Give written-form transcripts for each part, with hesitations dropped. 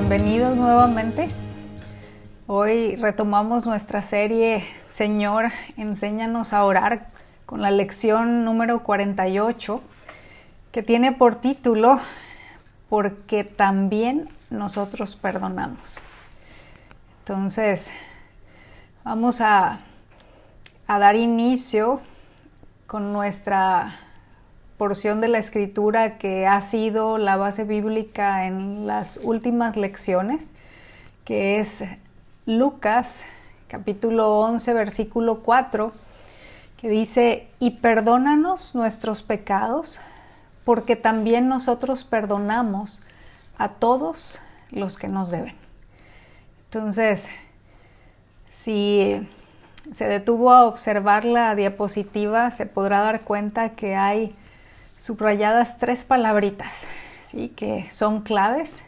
bienvenidos nuevamente. Hoy retomamos nuestra serie Señor, enséñanos a orar con la lección número 48, que tiene por título Porque también nosotros perdonamos. Entonces, vamos a dar inicio con nuestra porción de la escritura que ha sido la base bíblica en las últimas lecciones, que es Lucas capítulo 11 versículo 4, que dice: y perdónanos nuestros pecados, porque también nosotros perdonamos a todos los que nos deben. Entonces, si se detuvo a observar la diapositiva, se podrá dar cuenta que hay subrayadas 3 palabritas, ¿sí?, que son claves.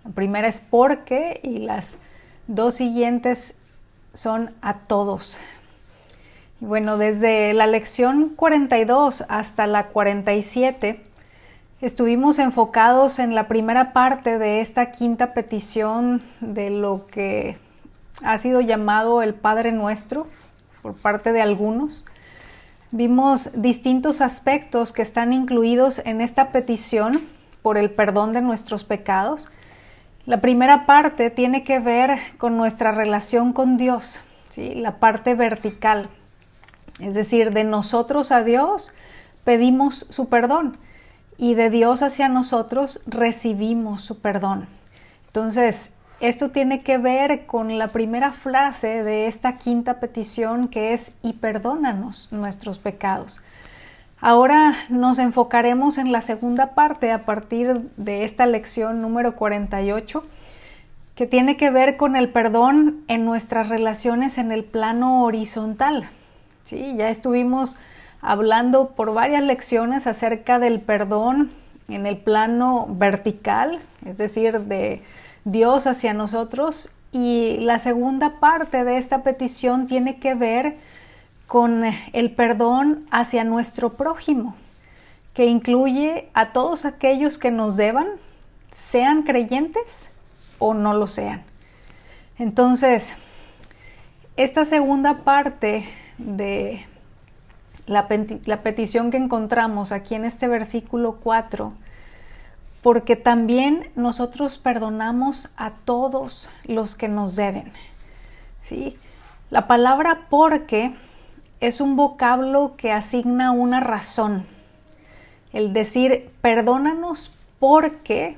La primera es porque y las 2 siguientes son a todos. Y bueno, desde la lección 42 hasta la 47 estuvimos enfocados en la primera parte de esta quinta petición de lo que ha sido llamado el Padre Nuestro por parte de algunos. Vimos distintos aspectos que están incluidos en esta petición por el perdón de nuestros pecados. La primera parte tiene que ver con nuestra relación con Dios, ¿sí?, la parte vertical. Es decir, de nosotros a Dios pedimos su perdón y de Dios hacia nosotros recibimos su perdón. Entonces, esto tiene que ver con la primera frase de esta quinta petición, que es: y perdónanos nuestros pecados. Ahora nos enfocaremos en la segunda parte a partir de esta lección número 48, que tiene que ver con el perdón en nuestras relaciones en el plano horizontal. Sí, ya estuvimos hablando por varias lecciones acerca del perdón en el plano vertical, es decir, de Dios hacia nosotros, y la segunda parte de esta petición tiene que ver con el perdón hacia nuestro prójimo, que incluye a todos aquellos que nos deban, sean creyentes o no lo sean. Entonces, esta segunda parte de la petición que encontramos aquí en este versículo 4, porque también nosotros perdonamos a todos los que nos deben, ¿sí? La palabra porque es un vocablo que asigna una razón. El decir perdónanos porque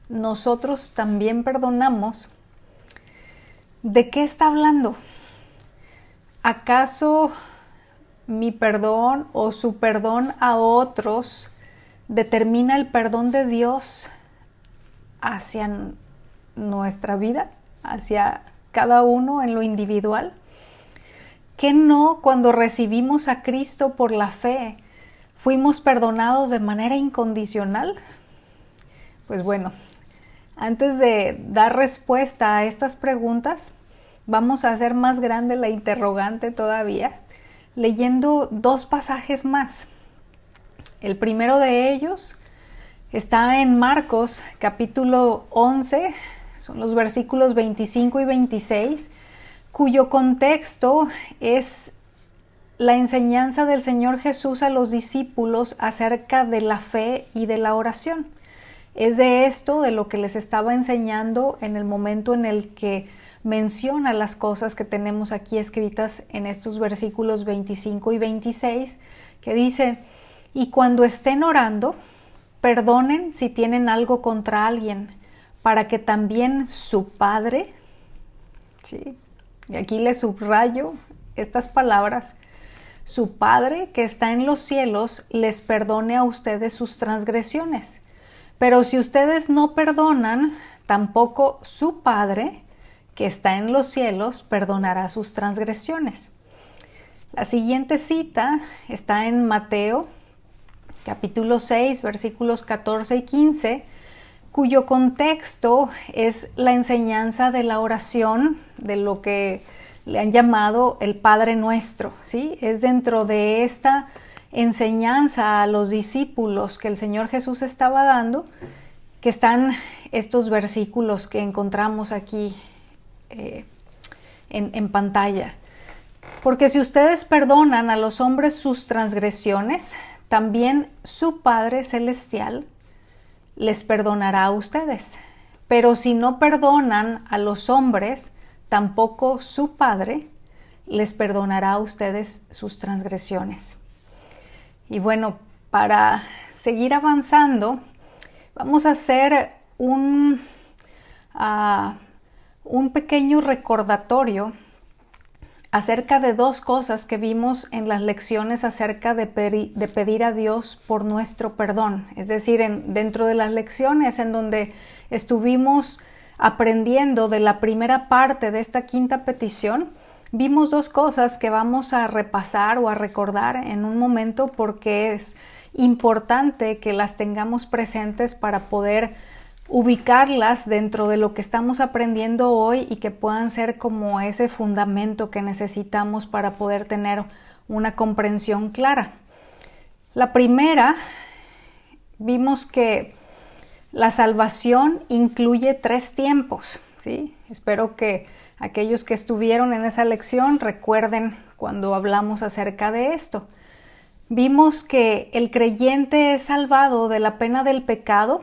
nosotros también perdonamos, ¿de qué está hablando? ¿Acaso mi perdón o su perdón a otros determina el perdón de Dios hacia nuestra vida, hacia cada uno en lo individual? ¿Qué no cuando recibimos a Cristo por la fe fuimos perdonados de manera incondicional? Pues bueno, antes de dar respuesta a estas preguntas, vamos a hacer más grande la interrogante todavía, leyendo 2 pasajes más. El primero de ellos está en Marcos capítulo 11, son los versículos 25 y 26, cuyo contexto es la enseñanza del Señor Jesús a los discípulos acerca de la fe y de la oración. Es de esto de lo que les estaba enseñando en el momento en el que menciona las cosas que tenemos aquí escritas en estos versículos 25 y 26, que dice: y cuando estén orando, perdonen si tienen algo contra alguien, para que también su Padre, ¿sí?, y aquí les subrayo estas palabras, su Padre que está en los cielos les perdone a ustedes sus transgresiones. Pero si ustedes no perdonan, tampoco su Padre que está en los cielos perdonará sus transgresiones. La siguiente cita está en Mateo capítulo 6 versículos 14 y 15, cuyo contexto es la enseñanza de la oración, de lo que le han llamado el Padre Nuestro, ¿sí? Es dentro de esta enseñanza a los discípulos que el Señor Jesús estaba dando que están estos versículos que encontramos aquí en pantalla. Porque si ustedes perdonan a los hombres sus transgresiones, también su Padre Celestial les perdonará a ustedes. Pero si no perdonan a los hombres, tampoco su Padre les perdonará a ustedes sus transgresiones. Y bueno, para seguir avanzando, vamos a hacer un pequeño recordatorio acerca de dos cosas que vimos en las lecciones acerca de pedir a Dios por nuestro perdón. Es decir, dentro de las lecciones en donde estuvimos aprendiendo de la primera parte de esta quinta petición, vimos dos cosas que vamos a repasar o a recordar en un momento porque es importante que las tengamos presentes para poder ubicarlas dentro de lo que estamos aprendiendo hoy y que puedan ser como ese fundamento que necesitamos para poder tener una comprensión clara. La primera, vimos que la salvación incluye 3 tiempos, ¿sí? Espero que aquellos que estuvieron en esa lección recuerden cuando hablamos acerca de esto. Vimos que el creyente es salvado de la pena del pecado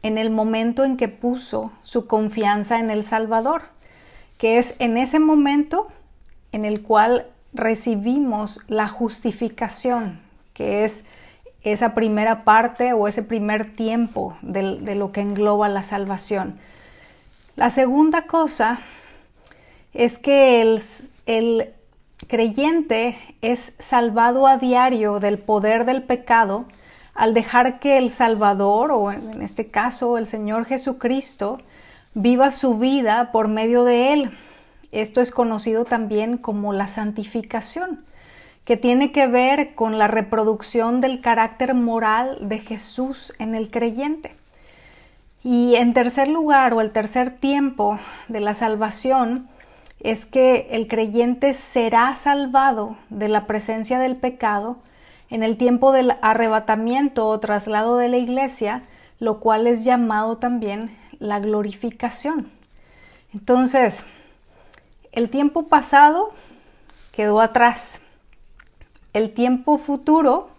en el momento en que puso su confianza en el Salvador, que es en ese momento en el cual recibimos la justificación, que es esa primera parte o ese primer tiempo de lo que engloba la salvación. La segunda cosa es que el creyente es salvado a diario del poder del pecado al dejar que el Salvador, o en este caso el Señor Jesucristo, viva su vida por medio de él. Esto es conocido también como la santificación, que tiene que ver con la reproducción del carácter moral de Jesús en el creyente. Y en tercer lugar, o el tercer tiempo de la salvación, es que el creyente será salvado de la presencia del pecado en el tiempo del arrebatamiento o traslado de la iglesia, lo cual es llamado también la glorificación. Entonces, el tiempo pasado quedó atrás. El tiempo futuro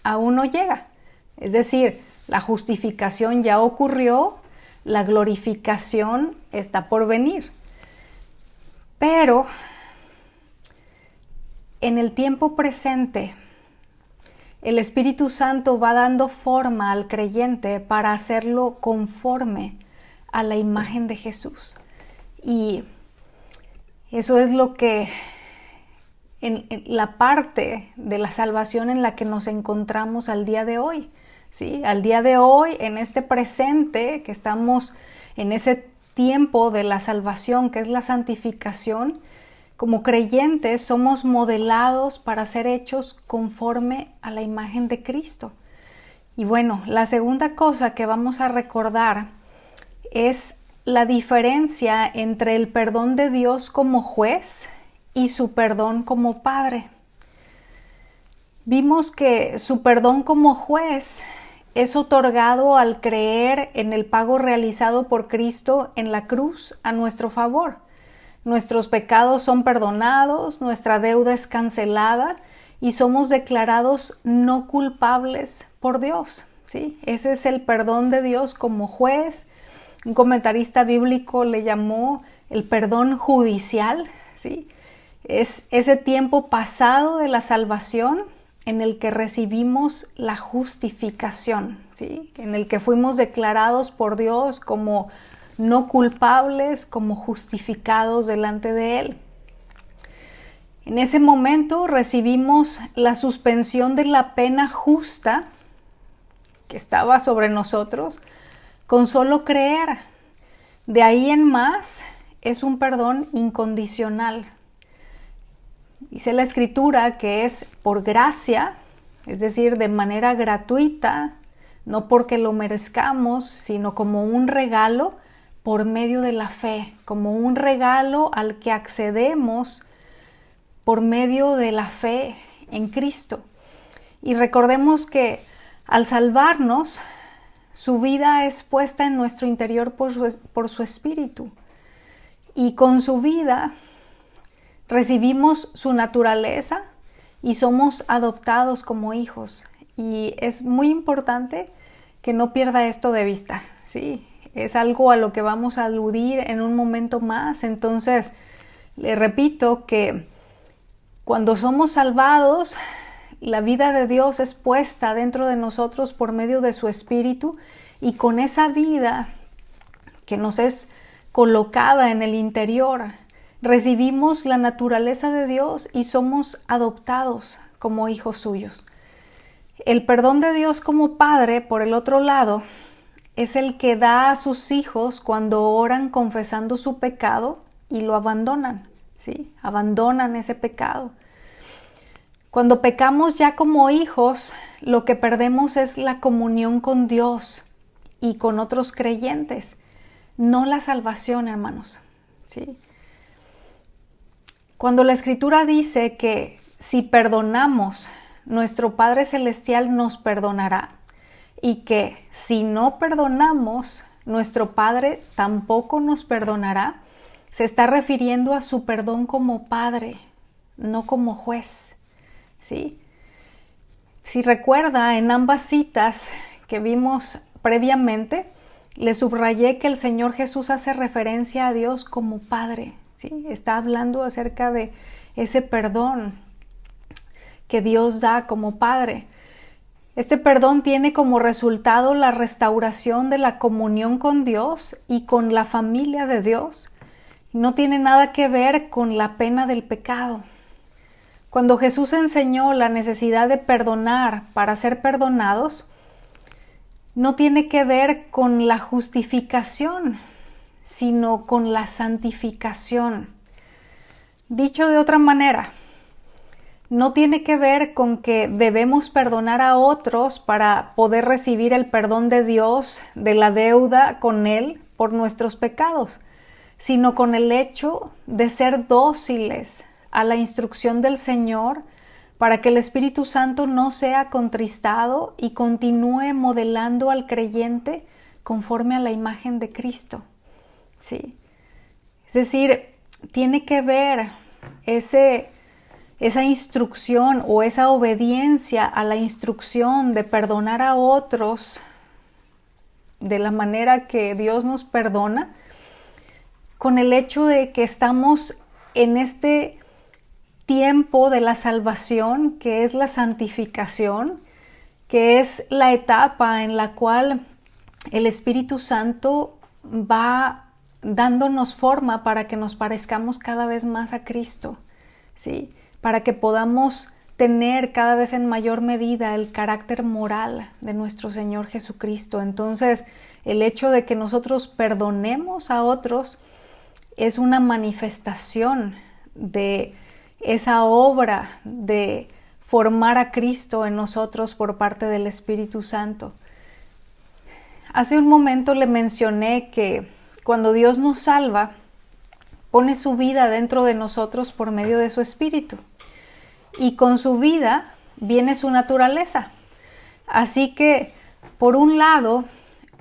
aún no llega. Es decir, la justificación ya ocurrió, la glorificación está por venir. Pero en el tiempo presente, el Espíritu Santo va dando forma al creyente para hacerlo conforme a la imagen de Jesús. Y eso es lo que en la parte de la salvación en la que nos encontramos al día de hoy, ¿sí? Al día de hoy, en este presente, que estamos en ese tiempo de la salvación, que es la santificación, como creyentes somos modelados para ser hechos conforme a la imagen de Cristo. Y bueno, la segunda cosa que vamos a recordar es la diferencia entre el perdón de Dios como juez y su perdón como padre. Vimos que su perdón como juez es otorgado al creer en el pago realizado por Cristo en la cruz a nuestro favor. Nuestros pecados son perdonados, nuestra deuda es cancelada y somos declarados no culpables por Dios, ¿sí? Ese es el perdón de Dios como juez. Un comentarista bíblico le llamó el perdón judicial, ¿sí? Es ese tiempo pasado de la salvación en el que recibimos la justificación, ¿sí? En el que fuimos declarados por Dios como no culpables, como justificados delante de Él. En ese momento recibimos la suspensión de la pena justa que estaba sobre nosotros con solo creer. De ahí en más es un perdón incondicional. Dice la Escritura que es por gracia, es decir, de manera gratuita, no porque lo merezcamos, sino como un regalo por medio de la fe, como un regalo al que accedemos por medio de la fe en Cristo. Y recordemos que al salvarnos, Su vida es puesta en nuestro interior por su Espíritu. Y con su vida recibimos su naturaleza y somos adoptados como hijos. Y es muy importante que no pierda esto de vista, ¿sí? Es algo a lo que vamos a aludir en un momento más. Entonces, le repito que cuando somos salvados, la vida de Dios es puesta dentro de nosotros por medio de su Espíritu, y con esa vida que nos es colocada en el interior, recibimos la naturaleza de Dios y somos adoptados como hijos suyos. El perdón de Dios como Padre, por el otro lado, es el que da a sus hijos cuando oran confesando su pecado y lo abandonan, ¿sí? Abandonan ese pecado. Cuando pecamos ya como hijos, lo que perdemos es la comunión con Dios y con otros creyentes, no la salvación, hermanos, ¿sí? Cuando la Escritura dice que si perdonamos, nuestro Padre Celestial nos perdonará, y que si no perdonamos, nuestro Padre tampoco nos perdonará, se está refiriendo a su perdón como Padre, no como juez, ¿sí? Si recuerda, en ambas citas que vimos previamente, le subrayé que el Señor Jesús hace referencia a Dios como Padre, ¿sí? Está hablando acerca de ese perdón que Dios da como Padre. Este perdón tiene como resultado la restauración de la comunión con Dios y con la familia de Dios. No tiene nada que ver con la pena del pecado. Cuando Jesús enseñó la necesidad de perdonar para ser perdonados, no tiene que ver con la justificación, sino con la santificación. Dicho de otra manera, no tiene que ver con que debemos perdonar a otros para poder recibir el perdón de Dios de la deuda con Él por nuestros pecados, sino con el hecho de ser dóciles a la instrucción del Señor para que el Espíritu Santo no sea contristado y continúe modelando al creyente conforme a la imagen de Cristo, ¿sí? Es decir, tiene que ver esa instrucción o esa obediencia a la instrucción de perdonar a otros de la manera que Dios nos perdona, con el hecho de que estamos en este tiempo de la salvación, que es la santificación, que es la etapa en la cual el Espíritu Santo va dándonos forma para que nos parezcamos cada vez más a Cristo, ¿sí? Para que podamos tener cada vez en mayor medida el carácter moral de nuestro Señor Jesucristo. Entonces, el hecho de que nosotros perdonemos a otros es una manifestación de esa obra de formar a Cristo en nosotros por parte del Espíritu Santo. Hace un momento le mencioné que cuando Dios nos salva, pone su vida dentro de nosotros por medio de su Espíritu. Y con su vida viene su naturaleza. Así que, por un lado,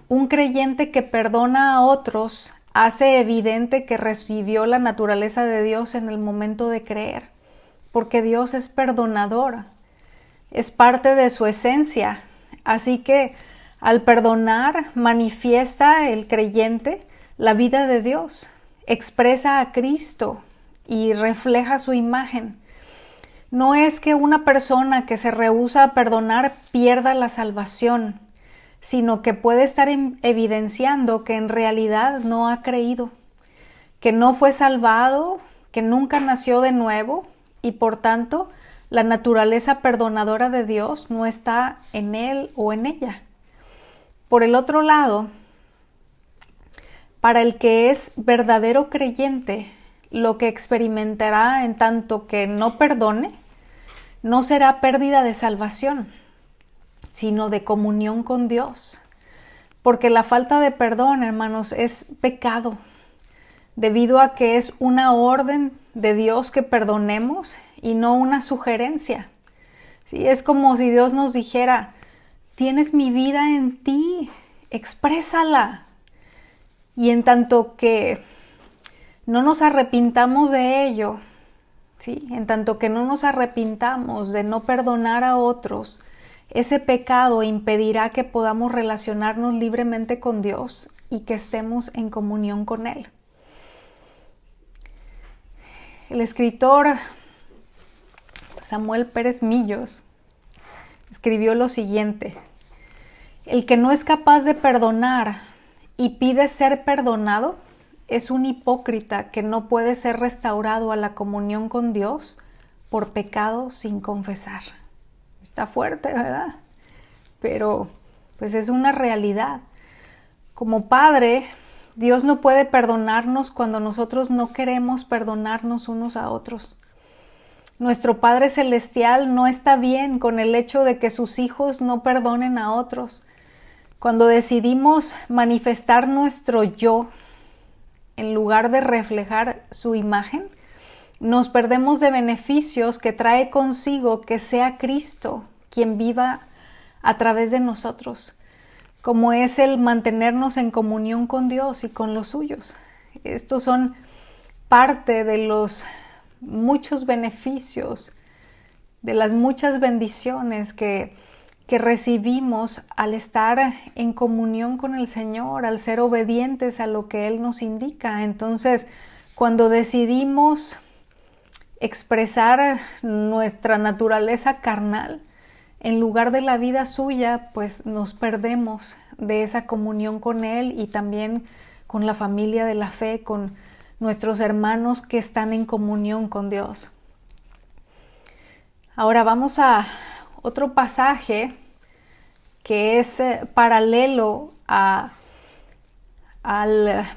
un creyente que perdona a otros hace evidente que recibió la naturaleza de Dios en el momento de creer, porque Dios es perdonador, es parte de su esencia. Así que al perdonar manifiesta el creyente la vida de Dios, expresa a Cristo y refleja su imagen. No es que una persona que se rehúsa a perdonar pierda la salvación, sino que puede estar evidenciando que en realidad no ha creído, que no fue salvado, que nunca nació de nuevo y por tanto la naturaleza perdonadora de Dios no está en él o en ella. Por el otro lado, para el que es verdadero creyente, lo que experimentará en tanto que no perdone, no será pérdida de salvación, sino de comunión con Dios. Porque la falta de perdón, hermanos, es pecado, debido a que es una orden de Dios que perdonemos y no una sugerencia. ¿Sí? Es como si Dios nos dijera: tienes mi vida en ti exprésala. Y en tanto que no nos arrepintamos de ello, ¿sí? En tanto que no nos arrepintamos de no perdonar a otros, ese pecado impedirá que podamos relacionarnos libremente con Dios y que estemos en comunión con Él. El escritor Samuel Pérez Millos escribió lo siguiente: el que no es capaz de perdonar y pide ser perdonado es un hipócrita que no puede ser restaurado a la comunión con Dios por pecado sin confesar. Está fuerte, ¿verdad? Pero pues es una realidad. Como Padre, Dios no puede perdonarnos cuando nosotros no queremos perdonarnos unos a otros. Nuestro Padre Celestial no está bien con el hecho de que sus hijos no perdonen a otros. Cuando decidimos manifestar nuestro yo en lugar de reflejar su imagen, nos perdemos de beneficios que trae consigo que sea Cristo quien viva a través de nosotros, como es el mantenernos en comunión con Dios y con los suyos. Estos son parte de los muchos beneficios, de las muchas bendiciones que recibimos al estar en comunión con el Señor, al ser obedientes a lo que Él nos indica. Entonces, cuando decidimos expresar nuestra naturaleza carnal en lugar de la vida suya, pues nos perdemos de esa comunión con Él y también con la familia de la fe, con nuestros hermanos que están en comunión con Dios. Ahora vamos a otro pasaje que es paralelo al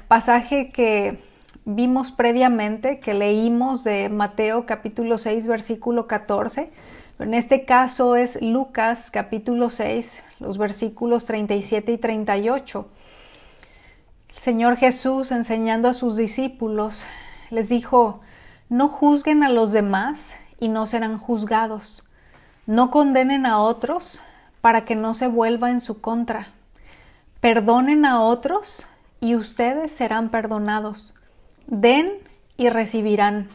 pasaje que vimos previamente, que leímos de Mateo capítulo 6, versículo 14. En este caso es Lucas capítulo 6, los versículos 37 y 38. El Señor Jesús, enseñando a sus discípulos, les dijo: no juzguen a los demás y no serán juzgados. No condenen a otros para que no se vuelva en su contra. Perdonen a otros y ustedes serán perdonados. Den y recibirán.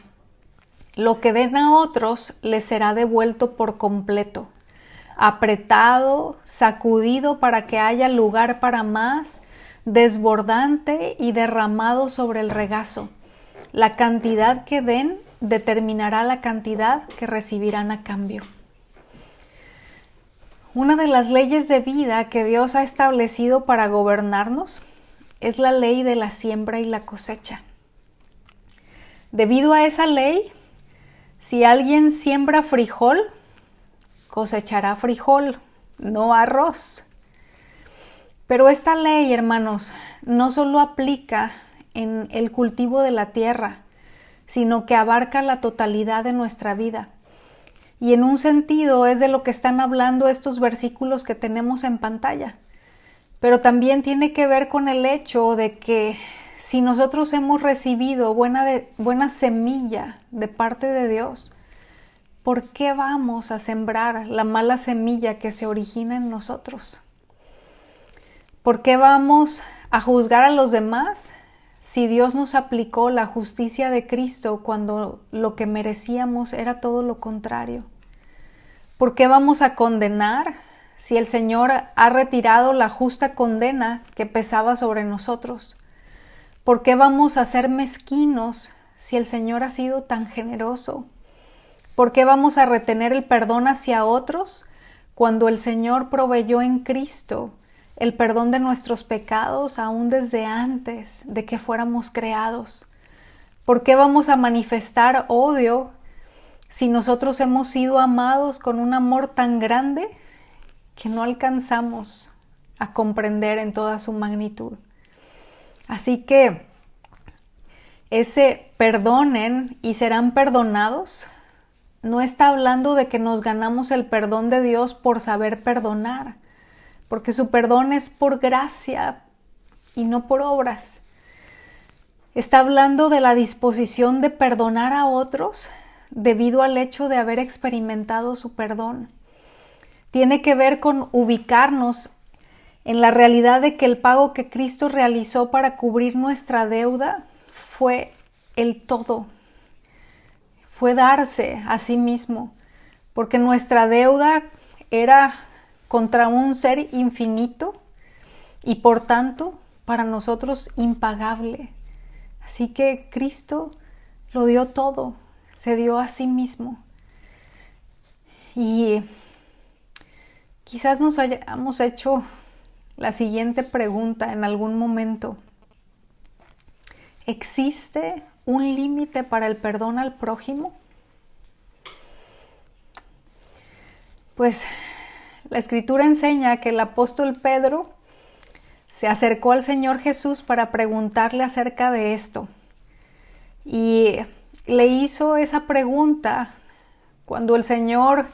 Lo que den a otros les será devuelto por completo, apretado, sacudido para que haya lugar para más, desbordante y derramado sobre el regazo. La cantidad que den determinará la cantidad que recibirán a cambio. Una de las leyes de vida que Dios ha establecido para gobernarnos es la ley de la siembra y la cosecha. Debido a esa ley, si alguien siembra frijol, cosechará frijol, no arroz. Pero esta ley, hermanos, no solo aplica en el cultivo de la tierra, sino que abarca la totalidad de nuestra vida. Y en un sentido es de lo que están hablando estos versículos que tenemos en pantalla. Pero también tiene que ver con el hecho de que si nosotros hemos recibido buena semilla de parte de Dios, ¿por qué vamos a sembrar la mala semilla que se origina en nosotros? ¿Por qué vamos a juzgar a los demás si Dios nos aplicó la justicia de Cristo cuando lo que merecíamos era todo lo contrario? ¿Por qué vamos a condenar si el Señor ha retirado la justa condena que pesaba sobre nosotros? ¿Por qué vamos a ser mezquinos si el Señor ha sido tan generoso? ¿Por qué vamos a retener el perdón hacia otros cuando el Señor proveyó en Cristo el perdón de nuestros pecados aún desde antes de que fuéramos creados? ¿Por qué vamos a manifestar odio si nosotros hemos sido amados con un amor tan grande que no alcanzamos a comprender en toda su magnitud? Así que ese perdonen y serán perdonados no está hablando de que nos ganamos el perdón de Dios por saber perdonar, porque su perdón es por gracia y no por obras. Está hablando de la disposición de perdonar a otros debido al hecho de haber experimentado su perdón. Tiene que ver con ubicarnos en la realidad de que el pago que Cristo realizó para cubrir nuestra deuda fue el todo, fue darse a sí mismo, porque nuestra deuda era contra un ser infinito y por tanto para nosotros impagable. Así que Cristo lo dio todo, se dio a sí mismo. Y quizás nos hayamos hecho la siguiente pregunta en algún momento. ¿Existe un límite para el perdón al prójimo? Pues la Escritura enseña que el apóstol Pedro se acercó al Señor Jesús para preguntarle acerca de esto. Y le hizo esa pregunta cuando el Señor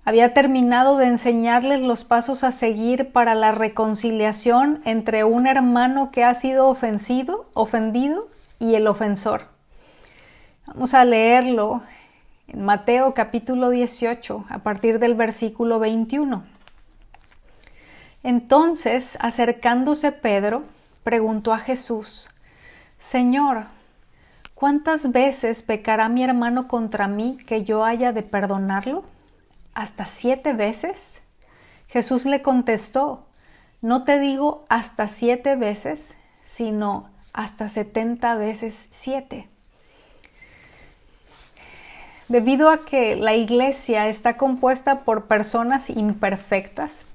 había terminado de enseñarles los pasos a seguir para la reconciliación entre un hermano que ha sido ofendido y el ofensor. Vamos a leerlo en Mateo capítulo 18, a partir del versículo 21. Entonces, acercándose Pedro, preguntó a Jesús: Señor, ¿cuántas veces pecará mi hermano contra mí que yo haya de perdonarlo? ¿Hasta 7 veces? Jesús le contestó: no te digo hasta 7 veces, sino hasta 70 veces 7. Debido a que la iglesia está compuesta por personas imperfectas,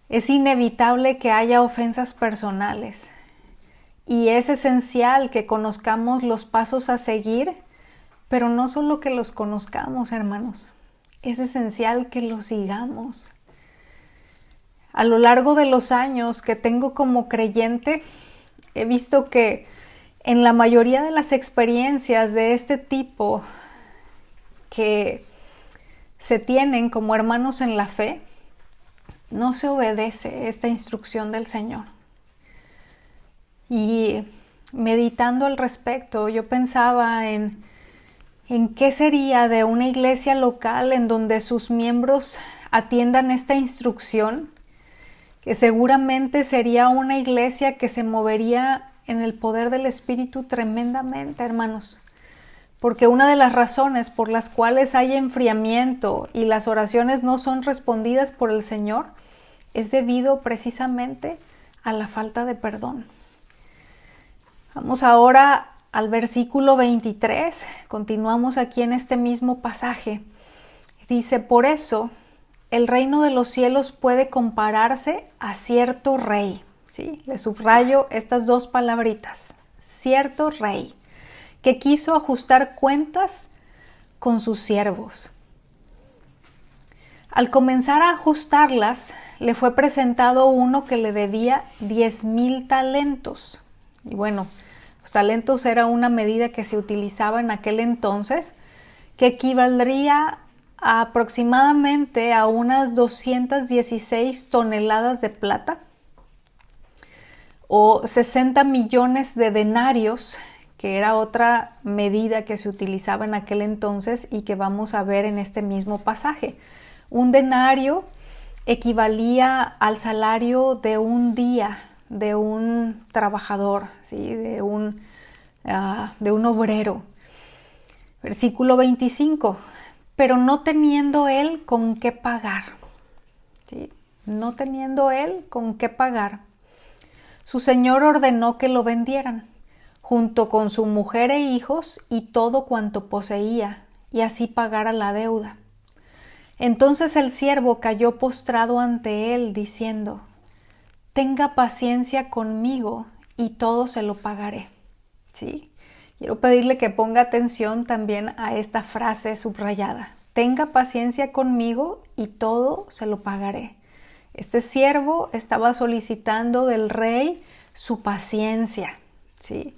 es inevitable que haya ofensas personales y es esencial que conozcamos los pasos a seguir, pero no solo que los conozcamos, hermanos, es esencial que los sigamos. A lo largo de los años que tengo como creyente, he visto que en la mayoría de las experiencias de este tipo que se tienen como hermanos en la fe, no se obedece esta instrucción del Señor. Y meditando al respecto, yo pensaba en qué sería de una iglesia local en donde sus miembros atiendan esta instrucción, que seguramente sería una iglesia que se movería en el poder del Espíritu tremendamente, hermanos. Porque una de las razones por las cuales hay enfriamiento y las oraciones no son respondidas por el Señor es debido precisamente a la falta de perdón. Vamos ahora al versículo 23, continuamos aquí en este mismo pasaje. Dice: por eso el reino de los cielos puede compararse a cierto rey. ¿Sí? Le subrayo estas dos palabritas: cierto rey, que quiso ajustar cuentas con sus siervos. Al comenzar a ajustarlas, le fue presentado uno que le debía 10,000 talentos. Y bueno, los talentos era una medida que se utilizaba en aquel entonces, que equivaldría aproximadamente a unas 216 toneladas de plata o 60 millones de denarios, que era otra medida que se utilizaba en aquel entonces y que vamos a ver en este mismo pasaje. Un denario equivalía al salario de un día de un trabajador, ¿sí? de un obrero. Versículo 25. Pero no teniendo él con qué pagar. ¿Sí? No teniendo él con qué pagar, su señor ordenó que lo vendieran, junto con su mujer e hijos y todo cuanto poseía, y así pagara la deuda. Entonces el siervo cayó postrado ante él, diciendo: tenga paciencia conmigo y todo se lo pagaré. ¿Sí? Quiero pedirle que ponga atención también a esta frase subrayada: tenga paciencia conmigo y todo se lo pagaré. Este siervo estaba solicitando del rey su paciencia, ¿sí?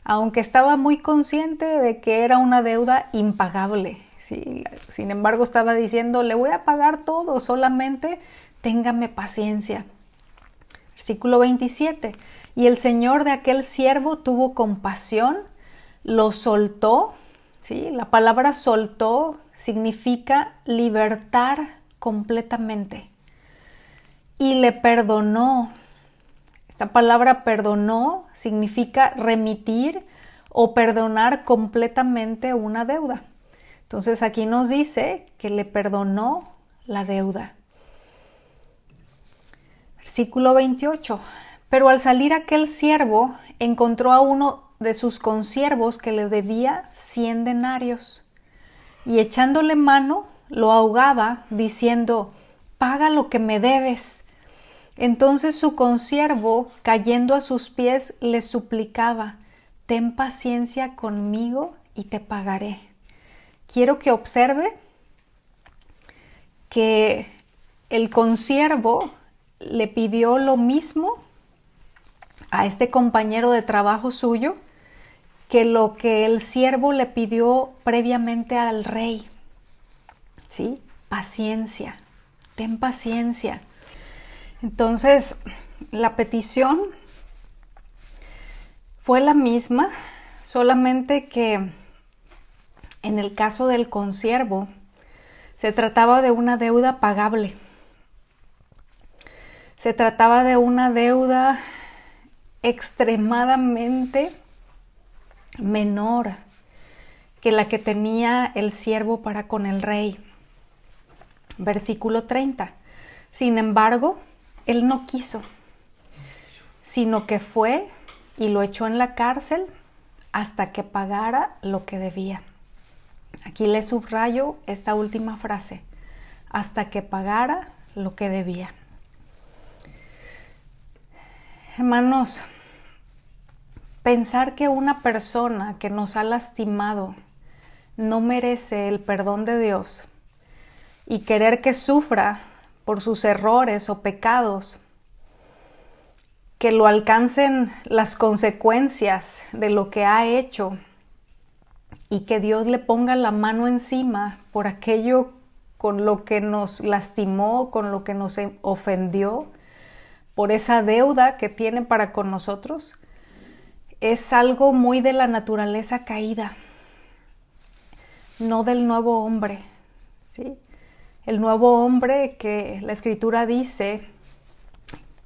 Aunque estaba muy consciente de que era una deuda impagable, ¿sí? Sin embargo, estaba diciendo: le voy a pagar todo, solamente téngame paciencia. Versículo 27. Y el señor de aquel siervo tuvo compasión, lo soltó, ¿sí? La palabra soltó significa libertar completamente. y le perdonó. Esta palabra perdonó significa remitir o perdonar completamente una deuda. Entonces aquí nos dice que le perdonó la deuda. Versículo 28. Pero al salir aquel siervo, encontró a uno de sus consiervos que le debía 100 denarios. Y echándole mano, lo ahogaba, diciendo: paga lo que me debes. Entonces su consiervo, cayendo a sus pies, le suplicaba: ten paciencia conmigo y te pagaré. Quiero que observe que el consiervo le pidió lo mismo a este compañero de trabajo suyo que lo que el siervo le pidió previamente al rey. ¿Sí? Paciencia, ten paciencia. Entonces, la petición fue la misma, solamente que en el caso del consiervo se trataba de una deuda pagable. Se trataba de una deuda extremadamente menor que la que tenía el siervo para con el rey. Versículo 30. Sin embargo, él no quiso, sino que fue y lo echó en la cárcel hasta que pagara lo que debía. Aquí le subrayo esta última frase: hasta que pagara lo que debía. Hermanos, pensar que una persona que nos ha lastimado no merece el perdón de Dios y querer que sufra por sus errores o pecados, que lo alcancen las consecuencias de lo que ha hecho y que Dios le ponga la mano encima por aquello con lo que nos lastimó, con lo que nos ofendió, por esa deuda que tiene para con nosotros, es algo muy de la naturaleza caída, no del nuevo hombre, ¿sí? El nuevo hombre que la Escritura dice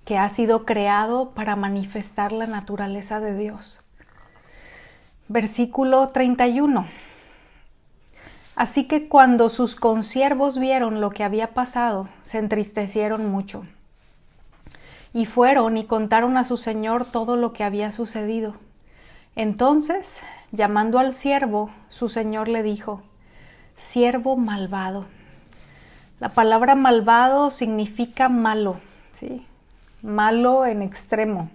que ha sido creado para manifestar la naturaleza de Dios. Versículo 31. Así que cuando sus consiervos vieron lo que había pasado, se entristecieron mucho. Y fueron y contaron a su señor todo lo que había sucedido. Entonces, llamando al siervo, su señor le dijo: siervo malvado. La palabra malvado significa malo, ¿sí? Malo en extremo.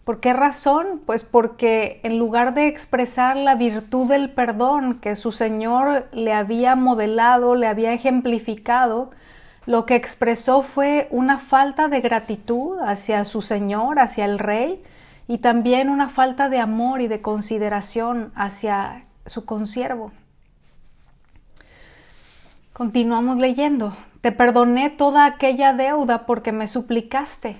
¿Por qué razón? Pues porque en lugar de expresar la virtud del perdón que su señor le había modelado, le había ejemplificado, lo que expresó fue una falta de gratitud hacia su señor, hacia el rey, y también una falta de amor y de consideración hacia su consiervo. Continuamos leyendo. Te perdoné toda aquella deuda porque me suplicaste.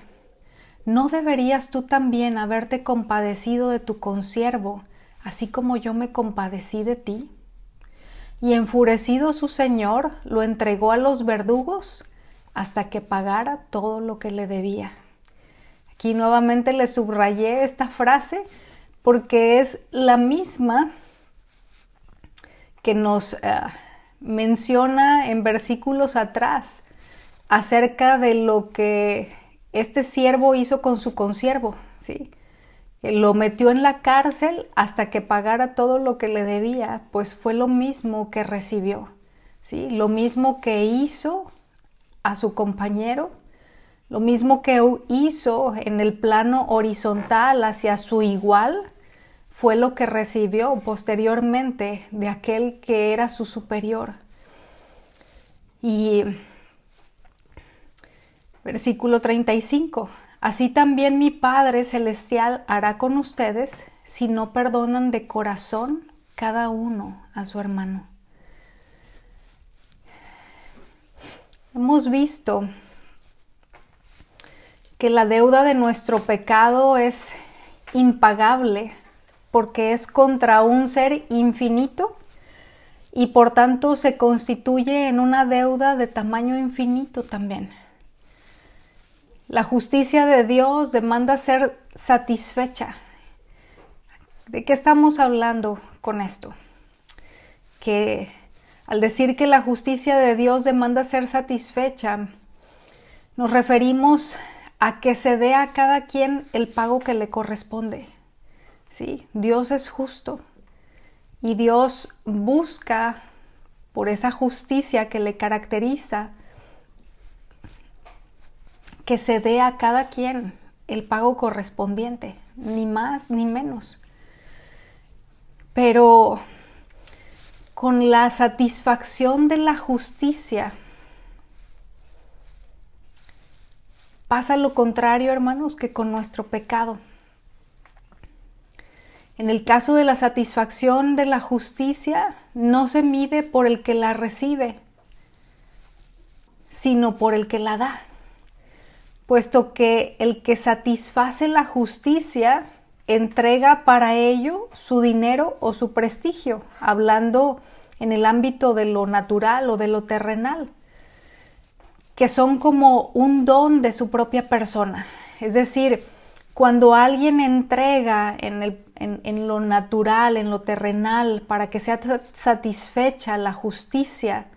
¿No deberías tú también haberte compadecido de tu consiervo, así como yo me compadecí de ti? Y enfurecido su señor, lo entregó a los verdugos hasta que pagara todo lo que le debía. Aquí nuevamente le subrayé esta frase porque es la misma que nos menciona en versículos atrás acerca de lo que este siervo hizo con su consiervo, ¿sí? Lo metió en la cárcel hasta que pagara todo lo que le debía, pues fue lo mismo que recibió, ¿sí? Lo mismo que hizo a su compañero, lo mismo que hizo en el plano horizontal hacia su igual, fue lo que recibió posteriormente de aquel que era su superior. Y versículo 35. Así también mi Padre Celestial hará con ustedes si no perdonan de corazón cada uno a su hermano. Hemos visto que la deuda de nuestro pecado es impagable porque es contra un ser infinito y por tanto se constituye en una deuda de tamaño infinito también. La justicia de Dios demanda ser satisfecha. ¿De qué estamos hablando con esto? Que al decir que la justicia de Dios demanda ser satisfecha, nos referimos a que se dé a cada quien el pago que le corresponde. ¿Sí? Dios es justo y Dios busca, por esa justicia que le caracteriza, que se dé a cada quien el pago correspondiente, ni más ni menos. Pero con la satisfacción de la justicia pasa lo contrario, hermanos, que con nuestro pecado. En el caso de la satisfacción de la justicia, no se mide por el que la recibe, sino por el que la da. Puesto que el que satisface la justicia entrega para ello su dinero o su prestigio, hablando en el ámbito de lo natural o de lo terrenal, que son como un don de su propia persona. Es decir, cuando alguien entrega en lo natural, en lo terrenal, para que sea satisfecha la justicia,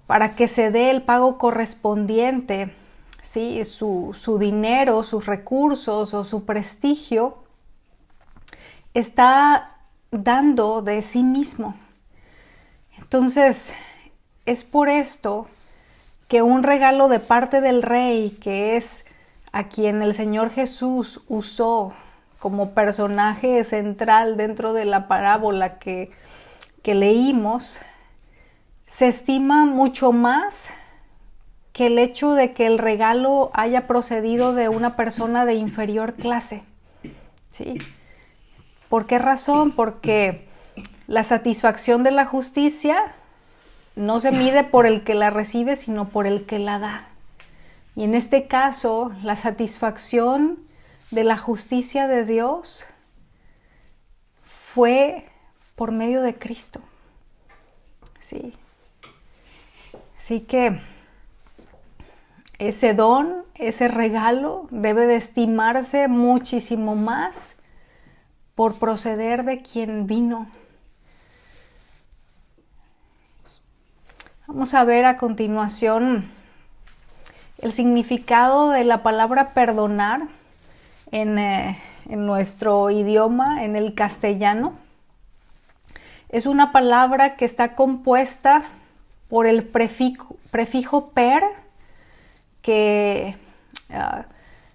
para que se dé el pago correspondiente, ¿sí? Su dinero, sus recursos o su prestigio, está dando de sí mismo. Entonces, es por esto que un regalo de parte del Rey, que es a quien el Señor Jesús usó como personaje central dentro de la parábola que leímos, se estima mucho más que el hecho de que el regalo haya procedido de una persona de inferior clase. ¿Sí? ¿Por qué razón? Porque la satisfacción de la justicia no se mide por el que la recibe, sino por el que la da. Y en este caso, la satisfacción de la justicia de Dios fue por medio de Cristo. ¿Sí? Así que ese don, ese regalo debe de estimarse muchísimo más por proceder de quien vino. Vamos a ver a continuación el significado de la palabra perdonar en nuestro idioma, en el castellano. Es una palabra que está compuesta por el prefijo per, que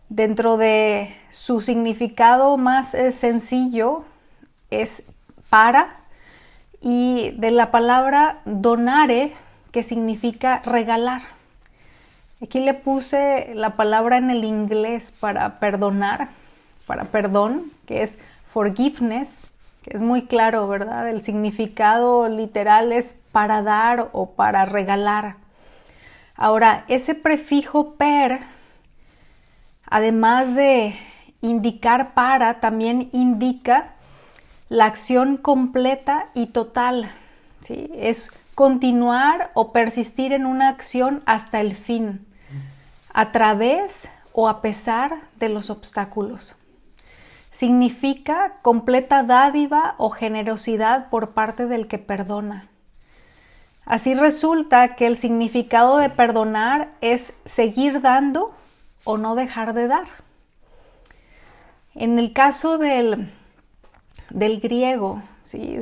dentro de su significado más sencillo es para, y de la palabra donare, que significa regalar. Aquí le puse la palabra en el inglés para perdonar, para perdón, que es forgiveness, que es muy claro, ¿verdad? El significado literal es para dar o para regalar. Ahora, ese prefijo per, además de indicar para, también indica la acción completa y total, ¿sí? Es continuar o persistir en una acción hasta el fin, a través o a pesar de los obstáculos. Significa completa dádiva o generosidad por parte del que perdona. Así resulta que el significado de perdonar es seguir dando o no dejar de dar. En el caso del griego, ¿sí?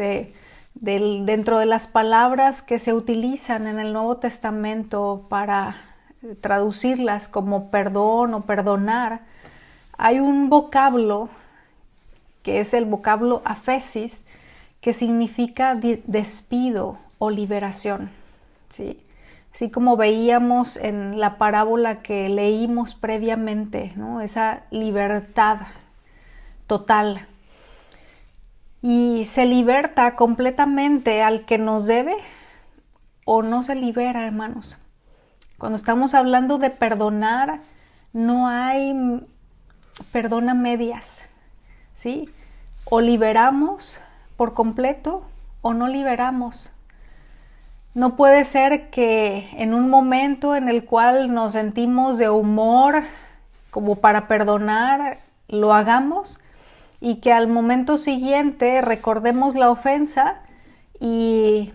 Dentro de las palabras que se utilizan en el Nuevo Testamento para traducirlas como perdón o perdonar, hay un vocablo que es el vocablo aphesis, que significa despido o liberación, ¿sí? Así como veíamos en la parábola que leímos previamente, ¿no? Esa libertad total. Y se liberta completamente al que nos debe o no se libera, hermanos. Cuando estamos hablando de perdonar, no hay perdón a medias, ¿sí? O liberamos por completo o no liberamos. No puede ser que en un momento en el cual nos sentimos de humor como para perdonar, lo hagamos y que al momento siguiente recordemos la ofensa y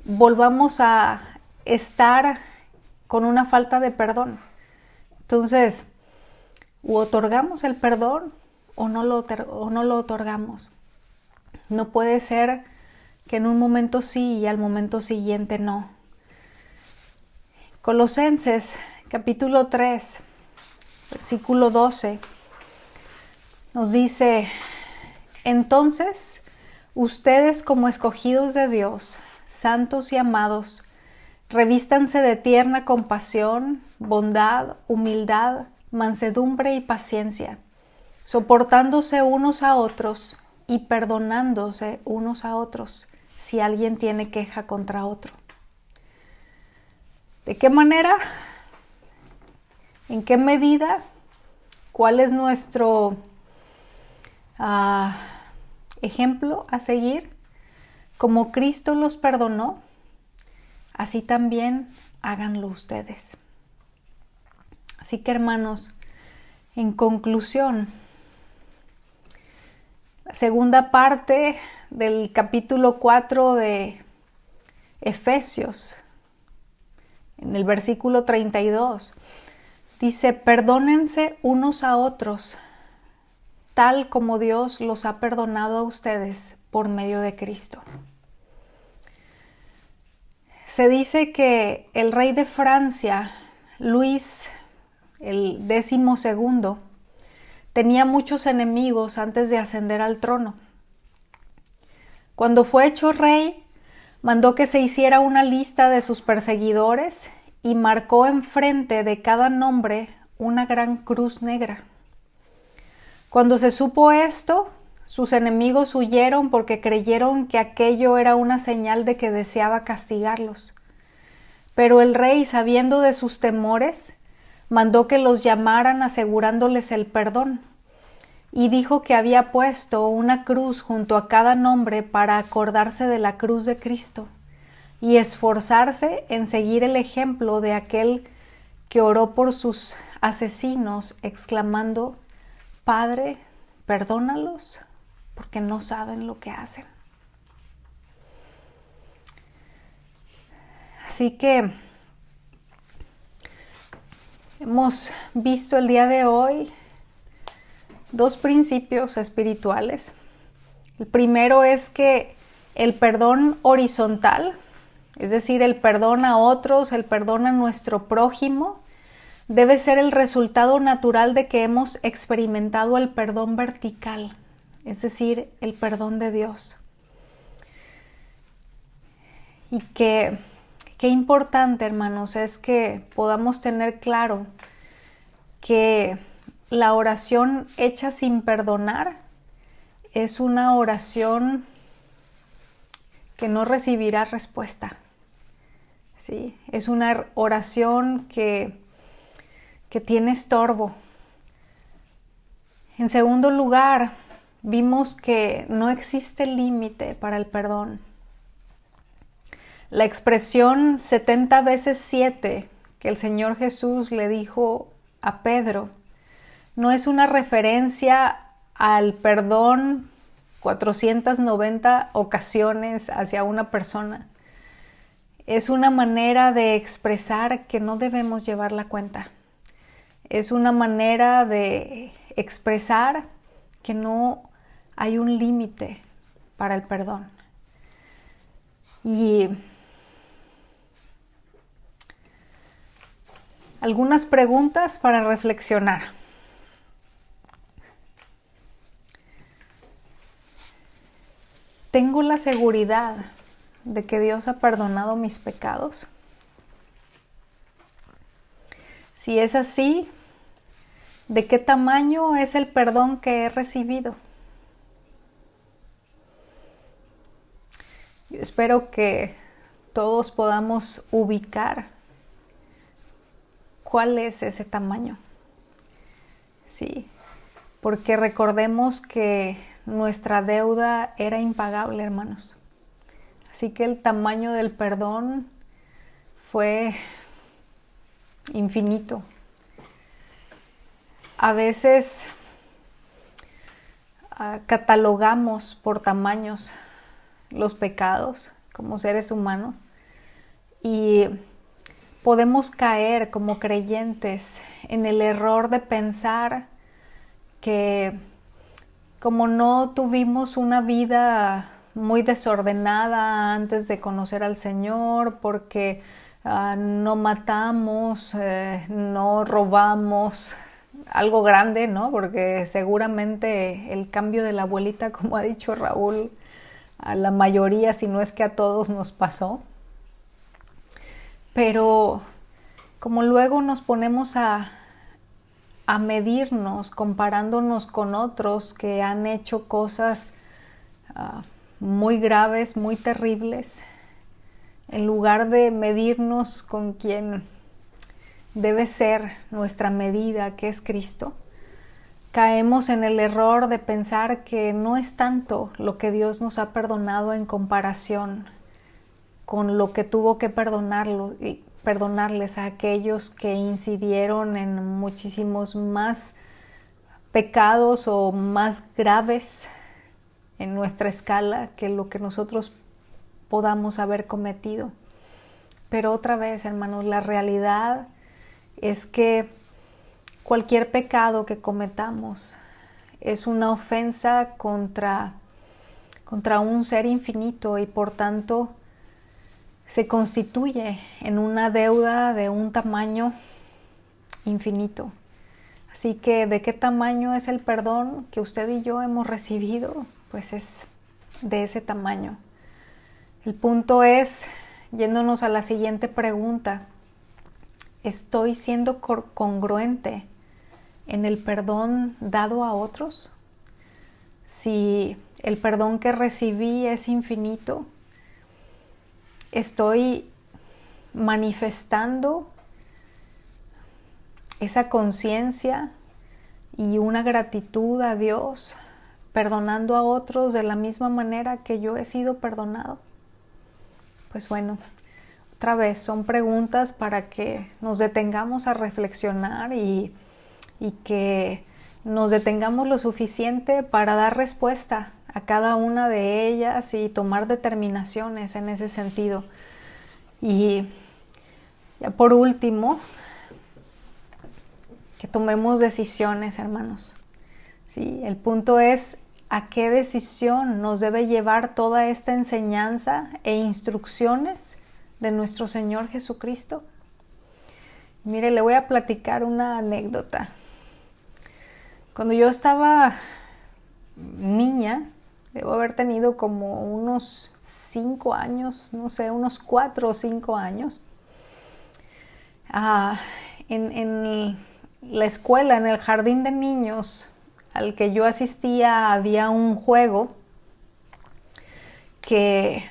volvamos a estar con una falta de perdón. Entonces, o otorgamos el perdón o no lo otorgamos. No puede ser que en un momento sí y al momento siguiente no. Colosenses capítulo 3, versículo 12, nos dice: entonces, ustedes como escogidos de Dios, santos y amados, revístanse de tierna compasión, bondad, humildad, mansedumbre y paciencia, soportándose unos a otros y perdonándose unos a otros si alguien tiene queja contra otro. ¿De qué manera? ¿En qué medida? ¿Cuál es nuestro ejemplo a seguir? Como Cristo los perdonó, así también háganlo ustedes. Así que, hermanos, en conclusión, la segunda parte del capítulo 4 de Efesios, en el versículo 32, dice: perdónense unos a otros, tal como Dios los ha perdonado a ustedes por medio de Cristo. Se dice que el rey de Francia, Luis el XII, tenía muchos enemigos antes de ascender al trono. Cuando fue hecho rey, mandó que se hiciera una lista de sus perseguidores y marcó enfrente de cada nombre una gran cruz negra. Cuando se supo esto, sus enemigos huyeron porque creyeron que aquello era una señal de que deseaba castigarlos. Pero el rey, sabiendo de sus temores, mandó que los llamaran asegurándoles el perdón, y dijo que había puesto una cruz junto a cada nombre para acordarse de la cruz de Cristo y esforzarse en seguir el ejemplo de aquel que oró por sus asesinos, exclamando: Padre, perdónalos, porque no saben lo que hacen. Así que hemos visto el día de hoy dos principios espirituales. El primero es que el perdón horizontal, es decir, el perdón a otros, el perdón a nuestro prójimo, debe ser el resultado natural de que hemos experimentado el perdón vertical, es decir, el perdón de Dios. Y qué importante, hermanos, es que podamos tener claro que la oración hecha sin perdonar es una oración que no recibirá respuesta. ¿Sí? Es una oración que tiene estorbo. En segundo lugar, vimos que no existe límite para el perdón. La expresión 70 veces 7 que el Señor Jesús le dijo a Pedro no es una referencia al perdón 490 ocasiones hacia una persona. Es una manera de expresar que no debemos llevar la cuenta. Es una manera de expresar que no hay un límite para el perdón. Y algunas preguntas para reflexionar. ¿Tengo la seguridad de que Dios ha perdonado mis pecados? Si es así, ¿de qué tamaño es el perdón que he recibido? Yo espero que todos podamos ubicar cuál es ese tamaño. Sí, porque recordemos que nuestra deuda era impagable, hermanos. Así que el tamaño del perdón fue infinito. a veces catalogamos por tamaños los pecados como seres humanos y podemos caer como creyentes en el error de pensar que como no tuvimos una vida muy desordenada antes de conocer al Señor, porque no matamos, no robamos, algo grande, ¿no? Porque seguramente el cambio de la abuelita, como ha dicho Raúl, a la mayoría, si no es que a todos nos pasó. Pero como luego nos ponemos a medirnos comparándonos con otros que han hecho cosas muy graves, muy terribles, en lugar de medirnos con quien debe ser nuestra medida, que es Cristo, caemos en el error de pensar que no es tanto lo que Dios nos ha perdonado en comparación con lo que tuvo que perdonarles a aquellos que incidieron en muchísimos más pecados o más graves en nuestra escala que lo que nosotros podamos haber cometido. Pero otra vez, hermanos, la realidad es que cualquier pecado que cometamos es una ofensa contra un ser infinito y por tanto se constituye en una deuda de un tamaño infinito. Así que, ¿de qué tamaño es el perdón que usted y yo hemos recibido? Pues es de ese tamaño. El punto es, yéndonos a la siguiente pregunta, ¿estoy siendo congruente en el perdón dado a otros? Si el perdón que recibí es infinito, ¿estoy manifestando esa conciencia y una gratitud a Dios, perdonando a otros de la misma manera que yo he sido perdonado? Pues bueno, otra vez son preguntas para que nos detengamos a reflexionar y que nos detengamos lo suficiente para dar respuesta a cada una de ellas y tomar determinaciones en ese sentido. Y ya por último, que tomemos decisiones, hermanos. ¿Sí? El punto es a qué decisión nos debe llevar toda esta enseñanza e instrucciones de nuestro Señor Jesucristo. Mire, le voy a platicar una anécdota. Cuando yo estaba niña, debo haber tenido como unos 5 años, no sé, unos 4 o 5 años. En la escuela, en el jardín de niños al que yo asistía, había un juego que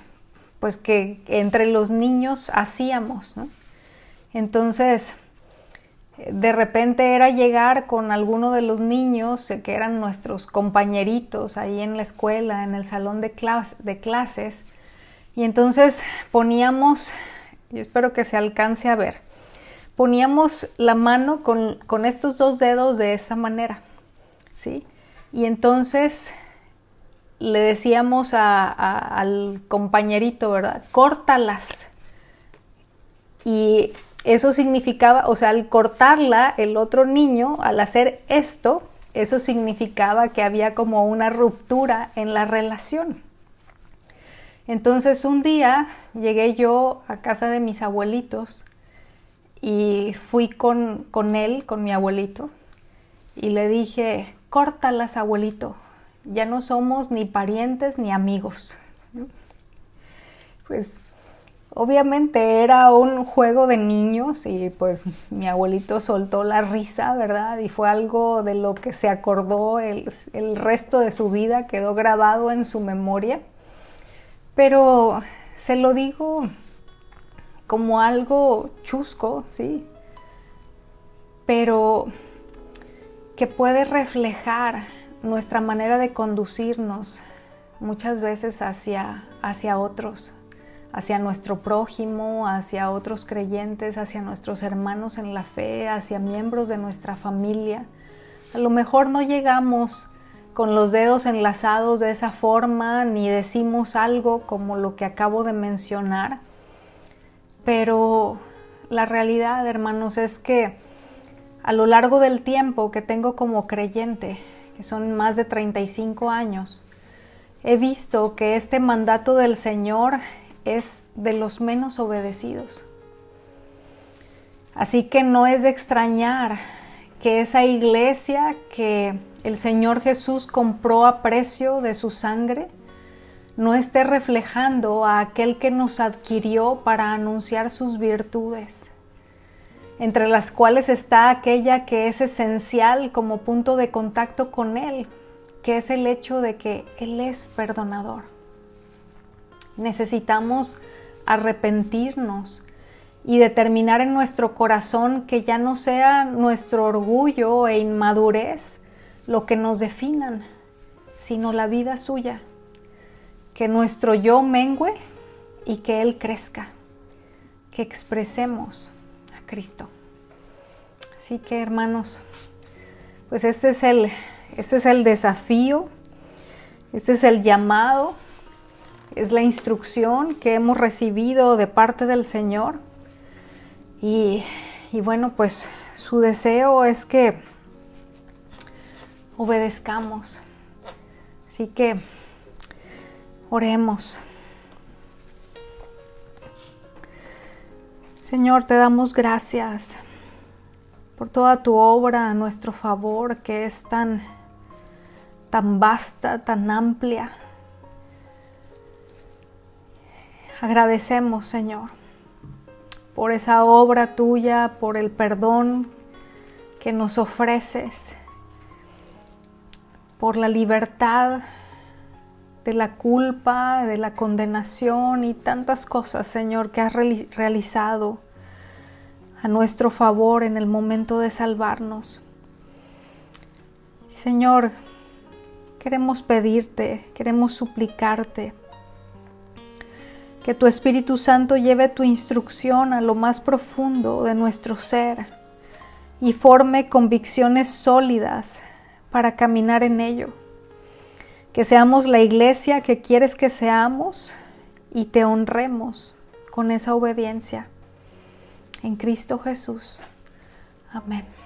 entre los niños hacíamos, ¿no? Entonces, de repente era llegar con alguno de los niños que eran nuestros compañeritos ahí en la escuela, en el salón de clases, y entonces poníamos, yo espero que se alcance a ver, poníamos la mano con estos 2 dedos de esa manera, ¿sí? Y entonces le decíamos al compañerito, ¿verdad? Córtalas. Y eso significaba, o sea, al cortarla, el otro niño, al hacer esto, eso significaba que había como una ruptura en la relación. Entonces un día llegué yo a casa de mis abuelitos y fui con él, con mi abuelito, y le dije, córtalas, abuelito, ya no somos ni parientes ni amigos. Pues obviamente era un juego de niños y pues mi abuelito soltó la risa, ¿verdad? Y fue algo de lo que se acordó el resto de su vida, quedó grabado en su memoria. Pero se lo digo como algo chusco, ¿sí? Pero que puede reflejar nuestra manera de conducirnos muchas veces hacia otros, hacia nuestro prójimo, hacia otros creyentes, hacia nuestros hermanos en la fe, hacia miembros de nuestra familia, A lo mejor no llegamos con los dedos enlazados de esa forma, ni decimos algo como lo que acabo de mencionar, pero la realidad, hermanos, es que a lo largo del tiempo que tengo como creyente, que son más de 35 años, he visto que este mandato del Señor es de los menos obedecidos. Así que no es de extrañar que esa iglesia que el Señor Jesús compró a precio de su sangre no esté reflejando a aquel que nos adquirió para anunciar sus virtudes, entre las cuales está aquella que es esencial como punto de contacto con Él, que es el hecho de que Él es perdonador. Necesitamos arrepentirnos y determinar en nuestro corazón que ya no sea nuestro orgullo e inmadurez lo que nos definan, sino la vida suya. Que nuestro yo mengue y que Él crezca, que expresemos a Cristo. Así que, hermanos, pues este es el desafío, este es el llamado, es la instrucción que hemos recibido de parte del Señor. Y bueno, pues su deseo es que obedezcamos. Así que oremos. Señor, te damos gracias por toda tu obra a nuestro favor, que es tan vasta, tan amplia. Agradecemos, Señor, por esa obra tuya, por el perdón que nos ofreces, por la libertad de la culpa, de la condenación y tantas cosas, Señor, que has realizado a nuestro favor en el momento de salvarnos. Señor, queremos pedirte, queremos suplicarte que tu Espíritu Santo lleve tu instrucción a lo más profundo de nuestro ser y forme convicciones sólidas para caminar en ello. Que seamos la iglesia que quieres que seamos y te honremos con esa obediencia. En Cristo Jesús. Amén.